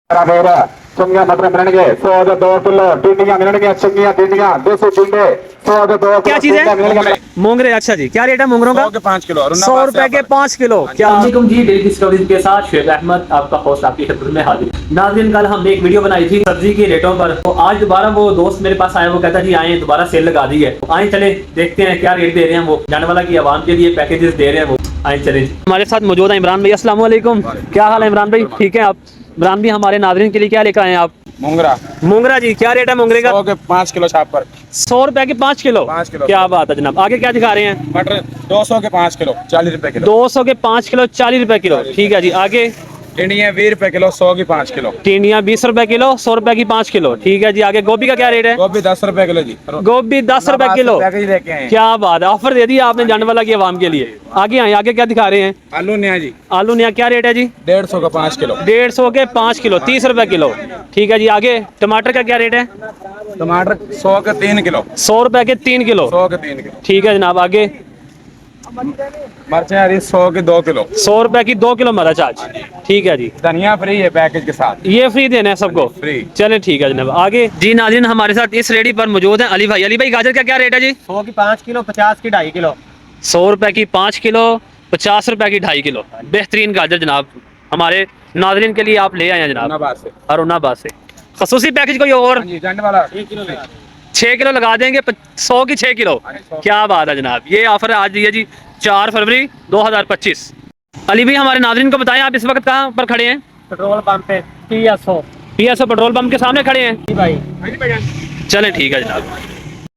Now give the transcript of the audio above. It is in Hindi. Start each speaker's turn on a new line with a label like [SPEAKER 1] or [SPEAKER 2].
[SPEAKER 1] चुंगियां मटर मिलने 100 2 किलो टिंडियां मिलने चुंगियां टिंडियां देसी टिंडे 100 2
[SPEAKER 2] क्या चीज है? मोंगरे। अच्छा जी, क्या रेट है मोंगरों का?
[SPEAKER 3] 5 किलो
[SPEAKER 2] 100 रुपए के 5 किलो। क्या
[SPEAKER 4] जी, डेली डिस्कवरीज के साथ शेख अहमद आपका होस्ट आपकी खिदमत में हाजिर। नाज़रीन, कल हमने एक वीडियो बनाई थी सब्जी के रेटों पर, तो आज दोबारा वो दोस्त मेरे पास आया, वो कहता जी आए दोबारा सेल लगा दी है, आए चले देखते हैं क्या रेट दे रहे हैं वो जानवाला की आवाम के लिए पैकेजेस दे रहे हैं वो। आए चले।
[SPEAKER 2] हमारे साथ मौजूद है इमरान भाई। अस्सलाम वालेकुम। क्या हाल है इमरान भाई? ठीक है आप? इमरान भाई, हमारे नाज़रीन के लिए क्या लेकर आए हैं आप?
[SPEAKER 3] मोंगरा
[SPEAKER 2] मोंगरा जी, क्या रेट है मोंगरे का?
[SPEAKER 3] 100 के 5 किलो छाप पर
[SPEAKER 2] 100 रुपए के 5 किलो।
[SPEAKER 3] 5 किलो।
[SPEAKER 2] क्या बात है जनाब। आगे क्या दिखा रहे हैं?
[SPEAKER 3] मटर 200 के 5 किलो 40 रुपए किलो।
[SPEAKER 2] 200 के 5 किलो 40 रुपए किलो। ठीक है जी। आगे
[SPEAKER 3] टिंडियां 20 रुपए किलो 100 की 5 किलो।
[SPEAKER 2] टिंडियां 20 रुपए किलो 100 रुपए की 5 किलो। ठीक है जी। आगे गोभी का क्या रेट है?
[SPEAKER 3] गोभी 10 रुपए किलो जी।
[SPEAKER 2] गोभी 10 रुपए किलो।
[SPEAKER 3] पैकेज लेके आए हैं।
[SPEAKER 2] क्या बात है, ऑफर दे दिया आपने जानवाला की आवाम के लिए। आगे आए, आगे क्या दिखा रहे हैं?
[SPEAKER 3] आलू नया जी
[SPEAKER 2] आलू नया क्या रेट है जी?
[SPEAKER 3] 150 का 5 किलो।
[SPEAKER 2] 150 के 5 किलो 30 रुपए किलो। ठीक है जी। आगे टमाटर का क्या रेट है?
[SPEAKER 3] टमाटर 100 के 3 किलो।
[SPEAKER 2] 100 रुपए के 3 किलो।
[SPEAKER 3] 100 के 3 किलो।
[SPEAKER 2] ठीक है जनाब। आगे
[SPEAKER 3] मिर्चें आ रही 100 के 2 किलो।
[SPEAKER 2] 100 रुपए की 2 किलो मिर्च आज। ठीक है जी।
[SPEAKER 3] धनिया फ्री है पैकेज के साथ।
[SPEAKER 2] ये फ्री देना है सबको?
[SPEAKER 3] फ्री।
[SPEAKER 2] चले ठीक है जनाब। आगे जी नाज़रीन, हमारे साथ इस रेडी पर मौजूद है अली भाई। अली भाई, गाजर का क्या रेट है जी?
[SPEAKER 5] 100 की 5 किलो 50 की 2.5 किलो।
[SPEAKER 2] 100 रुपए की 5 किलो 50 रुपए की 2.5 किलो। बेहतरीन गाजर जनाब, हमारे नाज़रीन के लिए आप ले आए हैं जनाब
[SPEAKER 3] नाबाद से।
[SPEAKER 2] अरुणाबाद से। खसूसी पैकेज कोई और?
[SPEAKER 3] जी जंड वाला
[SPEAKER 2] 6 किलो लगा देंगे 100 की 6 किलो। क्या बात है जनाब। ये ऑफर आज दी है जी 4 फरवरी 2025। अली भाई, हमारे नाज़रीन को बताएं आप इस वक्त कहाँ पर खड़े हैं?
[SPEAKER 5] पेट्रोल पंप पे PSO
[SPEAKER 2] PSO पेट्रोल पंप के सामने खड़े हैं
[SPEAKER 5] जी भाई।
[SPEAKER 2] चलें ठीक है जनाब।